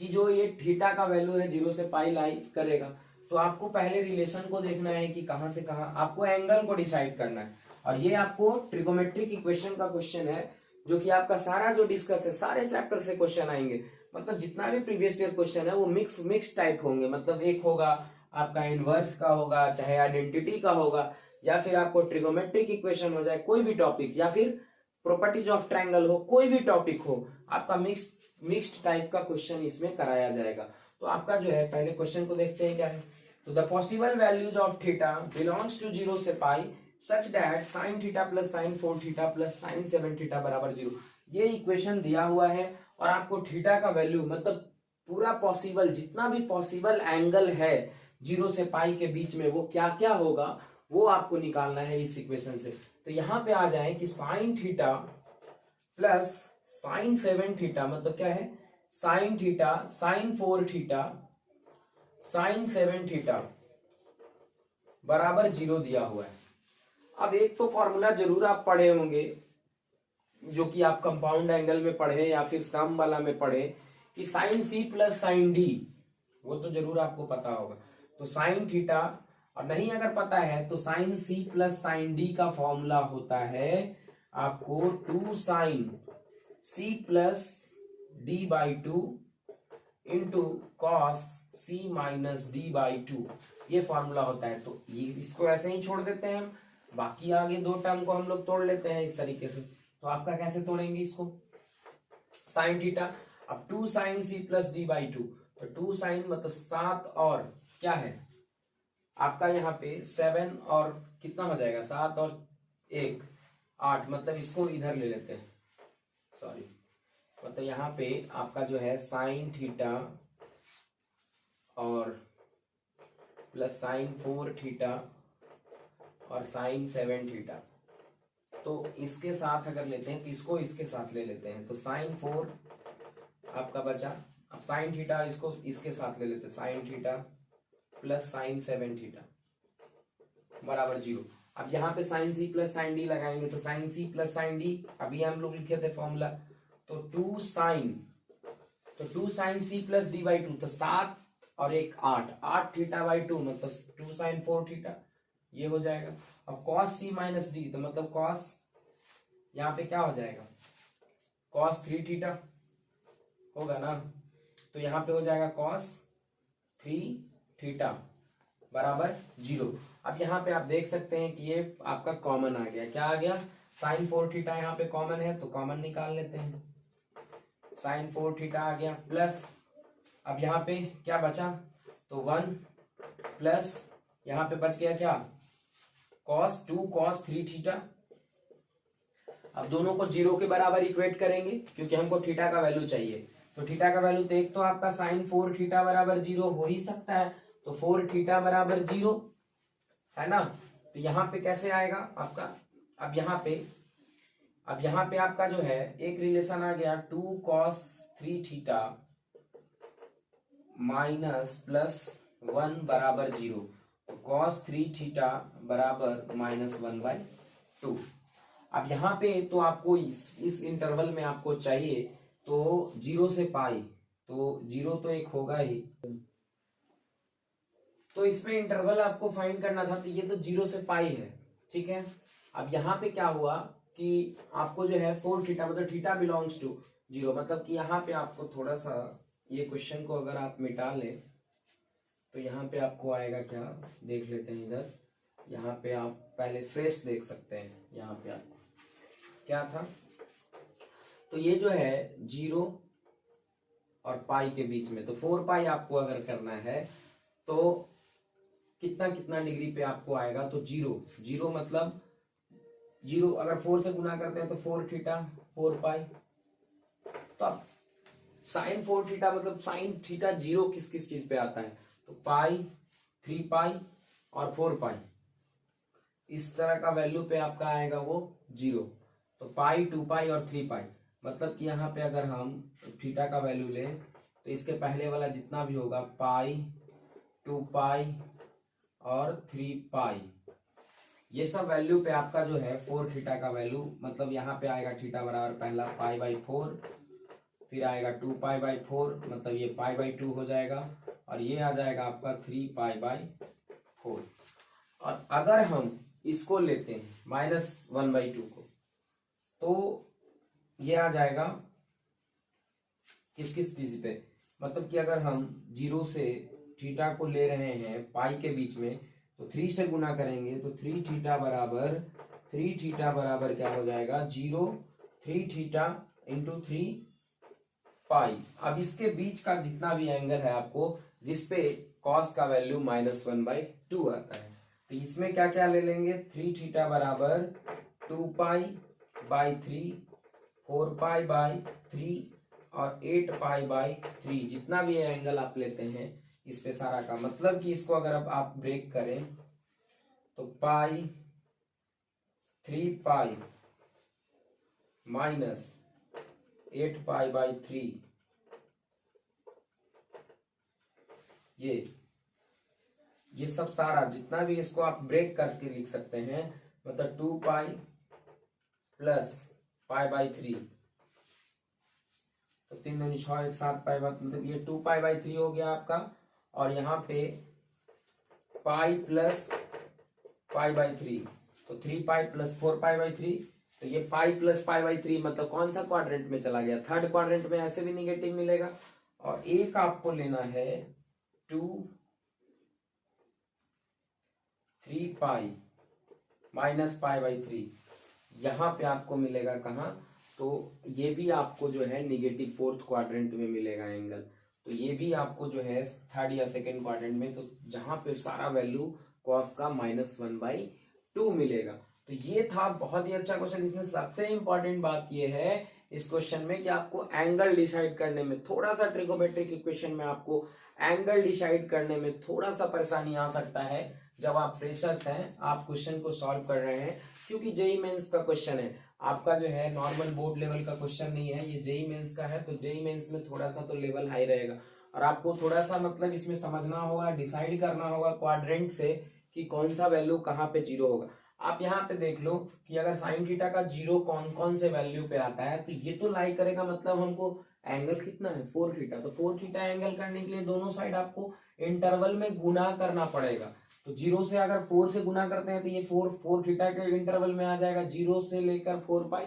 कि जो ये थीटा का वैल्यू है 0 से पाई लाई करेगा, तो आपको पहले रिलेशन को देखना है कि कहां से कहां, आपको एंगल को डिसाइड करना है। और ये आपको ट्रिगोमेट्रिक इक्वेशन का क्वेश्चन है, जो कि आपका सारा जो डिस्कस है सारे चैप्टर से क्वेश्चन आएंगे। मतलब जितना भी प्रीवियस ईयर क्वेश्चन है वो मिक्स टाइप होंगे। मतलब एक होगा आपका इनवर्स का होगा, चाहे आइडेंटिटी का होगा, या फिर आपको ट्रिगोमेट्रिक इक्वेशन हो जाए, कोई भी टॉपिक, या फिर प्रॉपर्टीज ऑफ ट्रायंगल हो, कोई भी टॉपिक हो, आपका मिक्स्ड टाइप का क्वेश्चन इसमें कराया जाएगा। तो आपका जो है पहले क्वेश्चन को देखते हैं क्या है। तो the possible values of theta belongs to 0 से pi such that sine theta plus sine 4 theta plus sine 7 theta बराबर 0। ये इक्वेशन दिया हुआ है और आपको थीटा का वैल्यू मतलब पूरा पॉसिबल जितना भी पॉसिबल एंगल है 0 से पाई के बीच में वो क्या क्या होगा वो आपको निकालना है इस इक्वेशन से। तो यहां पे आ जाए कि sign theta plus sine 7 theta मतलब क्या है sine theta sine 4 theta sine 7 theta बराबर 0 दिया हुआ है। अब एक तो फॉर्मूला जरूर आप पढ़े होंगे जो कि आप कंपाउंड एंगल में पढ़े या फिर सम वाला में पढ़े कि sine C plus sine D, वो तो जरूर आपको पता होगा। तो साइन थीटा और नहीं अगर पता है तो sine C plus sine D का फॉर्मूला होता है आपको 2 sine C plus D by 2 into cos C minus D by 2, ये फॉर्मूला होता है। तो ये इसको ऐसे ही छोड़ देते हैं हम, बाकी आगे दो टर्म को हम लोग तोड़ लेते हैं इस तरीके से। तो आपका कैसे तोड़ेंगे इसको, साइन थीटा अब 2 sine C plus D by 2, तो 2 साइन मतलब 7 और क्या है आपका यहाँ पे 7 और कितना हो जाएगा 7 और 1 8, मतलब इसको इधर ले लेते हैं, सॉरी मतलब यहाँ पे आपका जो है साइन थीटा और प्लस साइन 4 थीटा और साइन 7 थीटा, तो इसके साथ अगर लेते हैं तो इसको इसके साथ ले लेते हैं। तो साइन 4 आपका बचा, अब साइन थीटा इसको इसके साथ ले लेते हैं, sine theta plus sine 7 theta बराबर 0। अब यहाँ पे sine C plus sine D लगाएंगे तो sine C plus sine D अभी हम लोग लिखे थे फॉर्मूला, तो 2 sine C plus D by 2, तो 7 और 1 8 थीटा बाई 2 मतलब 2 साइन 4 थीटा, ये हो जाएगा। अब कॉस सी माइनस डी तो मतलब कॉस यहाँ पे क्या हो जाएगा कॉस 3 थीटा होगा ना, तो यहाँ पे हो जाएगा कॉस 3 थीटा बराबर 0। अब यहाँ पे आप देख सकते हैं कि ये आपका कॉमन आ गया, क्या आ गया साइन 4 थीटा यहाँ पे कॉमन है तो कॉमन निकाल लेते हैं, साइन 4 थीटा आ गया प्लस अब यहाँ पे क्या बचा तो 1 प्लस यहाँ पे बच गया क्या cos 2 cos 3 थीटा। अब दोनों को 0 के बराबर इक्वेट करेंगे क्योंकि हमको थीटा का वैल्यू चाहिए। तो थीटा का वैल्यू तो एक तो आपका साइन 4 थीटा बराबर 0 हो ही सकता है, तो 4 थीटा बराबर 0 है ना। तो यहाँ पे कैसे आएगा आपका, अब यहाँ पे आपका जो है एक रिलेशन आ गया 2 cos 3 थीटा माइनस प्लस 1 बराबर 0, तो cos 3 थीटा बराबर माइनस 1/2। अब यहाँ पे तो आपको इस इंटरवल में आपको चाहिए तो 0 से पाई, तो 0 तो एक होगा ही, तो इसमें इंटरवल आपको फाइंड करना था, तो ये तो 0 से पाई है, ठीक है। अब यहाँ पे क्या हुआ कि आपको जो है 4 थीटा मतलब थीटा बिलोंग्स टू 0, मतलब कि यहाँ पे आपको थोड़ा सा ये क्वेश्चन को अगर आप मिटा लें तो यहाँ पे आपको आएगा क्या, देख लेते हैं इधर, यहाँ पे आप पहले फ्रेश देख सकते हैं, यहाँ पे आपको क्या था, तो ये जो है 0 और पाई के बीच में, तो 4 पाई आपको अगर करना है तो कितना कितना डिग्री पे आपको आएगा, तो 0 मतलब 0 अगर 4 से गुना करते हैं तो 4 थीटा 4 पाई, तो अब साइन 4 थीटा मतलब साइन थीटा 0 किस किस चीज पे आता है, तो पाई 3 पाई और 4 पाई, इस तरह का वैल्यू पे आपका आएगा वो 0। तो पाई 2 पाई और 3 पाई, मतलब कि यहाँ पे अगर हम थीटा का वैल्यू लें तो इसके पहले वाला जितना भी होगा पाई 2 पाई और 3 पाई, ये सब वैल्यू पे आपका जो है 4 थीटा का वैल्यू, मतलब यहाँ पे आएगा थीटा बराबर पहला पाई बाई 4, फिर आएगा 2 पाई बाई 4 मतलब ये पाई बाई 2 हो जाएगा, और ये आ जाएगा आपका 3 पाई बाई 4। और अगर हम इसको लेते हैं -1/2 को, तो ये आ जाएगा किस किस चीज पे, मतलब कि अगर हम 0 से थीटा को ले रहे हैं पाई के बीच में तो 3 से गुना करेंगे तो 3 थीटा बराबर क्या हो जाएगा 0, 3 थीटा इंटू 3 पाई। अब इसके बीच का जितना भी एंगल है आपको, जिसपे कॉस का वैल्यू -1/2 आता है, तो इसमें क्या क्या ले लेंगे, 3 थीटा बराबर 2π/3, 4π/3 और 8π/3, जितना भी एंगल आप लेते हैं इस पे सारा का मतलब कि इसको अगर अब आप ब्रेक करें तो पाई 3π माइनस 8π/3, ये सब सारा जितना भी इसको आप ब्रेक करके लिख सकते हैं, मतलब 2π प्लस π/3, तो 3 दूनी 6 एक 7 पाई, मतलब ये 2π/3 हो गया आपका, और यहाँ पे पाई प्लस π/3, तो 3π प्लस 4π/3, तो ये पाई प्लस π/3 मतलब कौन सा क्वाड्रेंट में चला गया, थर्ड क्वाड्रेंट में, ऐसे भी निगेटिव मिलेगा। और एक आपको लेना है 3π माइनस π/3, यहां पे आपको मिलेगा कहाँ, तो ये भी आपको जो है निगेटिव फोर्थ क्वाड्रेंट में मिलेगा एंगल, तो ये भी आपको जो है थर्ड या सेकेंड क्वाड्रेंट में, तो जहां पे सारा वैल्यू कॉस का -1/2 मिलेगा। तो ये था बहुत ही अच्छा क्वेश्चन। इसमें सबसे इंपॉर्टेंट बात ये है इस क्वेश्चन में कि आपको एंगल डिसाइड करने में थोड़ा सा, ट्रिगोमेट्रिक इक्वेशन में आपको एंगल डिसाइड करने में थोड़ा सा परेशानी आ सकता है जब आप फ्रेशर्स हैं, आप क्वेश्चन को सॉल्व कर रहे हैं, क्योंकि जेई मेंस का क्वेश्चन है आपका, जो है नॉर्मल बोर्ड लेवल का क्वेश्चन नहीं है, ये जेई मेंस का है, तो जेई मेंस में थोड़ा सा तो लेवल हाई रहेगा, और आपको थोड़ा सा मतलब इसमें समझना होगा, डिसाइड करना होगा क्वाड्रेंट से कि कौन सा वैल्यू कहाँ पे जीरो होगा। आप यहाँ पे देख लो कि अगर साइन थीटा का जीरो कौन कौन से वैल्यू पे आता है, तो ये तो लाई करेगा, मतलब हमको एंगल कितना है 4 थीटा, तो 4 थीटा एंगल करने के लिए दोनों साइड आपको इंटरवल में गुना करना पड़ेगा, तो 0 से अगर 4 से गुना करते हैं तो ये 4 थीटा के इंटरवल में आ जाएगा, 0 से लेकर 4π।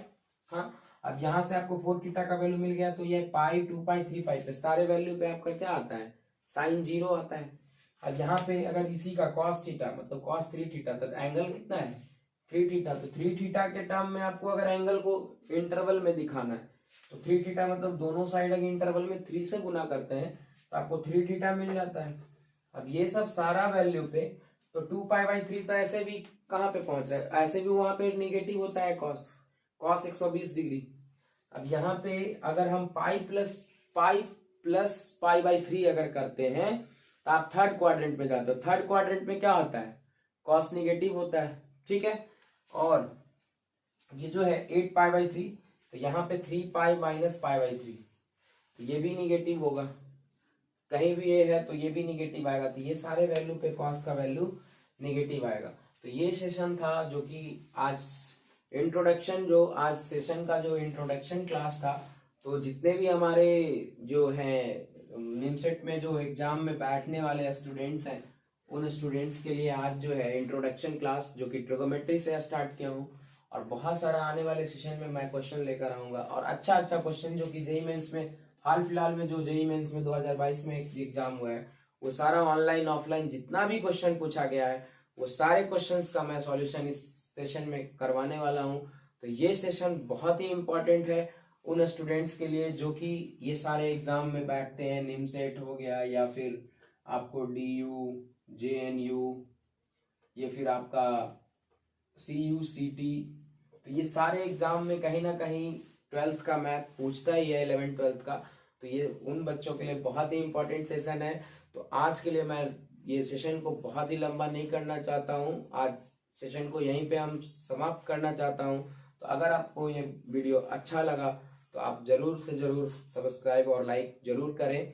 हाँ, अब यहाँ से आपको 4 थीटा का वैल्यू मिल गया, तो ये पाई 2π 3π पे सारे वैल्यू पे आपका क्या आता है, साइन 0 आता है। अब यहाँ पे अगर इसी का कॉस थीटा मतलब कॉस 3 थीटा, तो एंगल कितना है 3 थीटा, तो 3 थीटा के टर्म में आपको अगर एंगल को इंटरवल में दिखाना है, तो 3 थीटा मतलब दोनों साइड अगर इंटरवल में 3 से गुना करते हैं तो आपको 3 थीटा मिल जाता है। अब ये सब सारा वैल्यू पे, तो 2π/3 तो ऐसे भी कहाँ पे पहुंच रहा है, ऐसे भी वहां पे निगेटिव होता है कॉस 120 डिग्री। अब यहाँ पे अगर हम पाई प्लस π/3 अगर करते हैं तो आप थर्ड क्वाड्रेंट में जाते हो, थर्ड क्वाड्रेंट में क्या होता है, कॉस निगेटिव होता है, ठीक है। और ये जो है 8π/3, तो यहाँ पे 3π माइनस π/3, तो ये भी निगेटिव होगा, कहीं भी ये है तो ये भी निगेटिव आएगा, तो ये सारे वैल्यू पे कॉस का वैल्यू निगेटिव आएगा। तो ये सेशन था जो कि आज इंट्रोडक्शन, जो आज सेशन का जो इंट्रोडक्शन क्लास था, तो जितने भी हमारे जो हैं निमसेट में जो एग्जाम में बैठने वाले स्टूडेंट्स हैं, उन स्टूडेंट्स के लिए आज जो है इंट्रोडक्शन क्लास जो कि ट्रिगोमेट्री से स्टार्ट किया हूँ, और बहुत सारा आने वाले सेशन में मैं क्वेश्चन लेकर आऊंगा, और अच्छा क्वेश्चन जो कि जेईई मेंस में हाल फिलहाल में जो जेईई मेंस में 2022 में एक एग्जाम हुआ है, वो सारा ऑनलाइन ऑफलाइन जितना भी क्वेश्चन पूछा गया है, वो सारे क्वेश्चंस का मैं सॉल्यूशन इस सेशन में करवाने वाला हूं। तो ये सेशन बहुत ही इंपॉर्टेंट है उन स्टूडेंट्स के लिए जो कि ये सारे एग्जाम में बैठते हैं, निमसेट हो गया या फिर आपको DU, JNU, ये फिर आपका CU, CT, तो ये सारे एग्जाम में कहीं ना कहीं 12th का मैथ पूछता ही है, 11th 12th का, तो ये उन बच्चों के लिए बहुत ही इंपॉर्टेंट सेशन है। तो आज के लिए मैं ये सेशन को बहुत ही लंबा नहीं करना चाहता हूँ, आज सेशन को यहीं पे हम समाप्त करना चाहता हूँ। तो अगर आपको ये वीडियो अच्छा लगा तो आप जरूर से जरूर सब्सक्राइब और लाइक जरूर करें।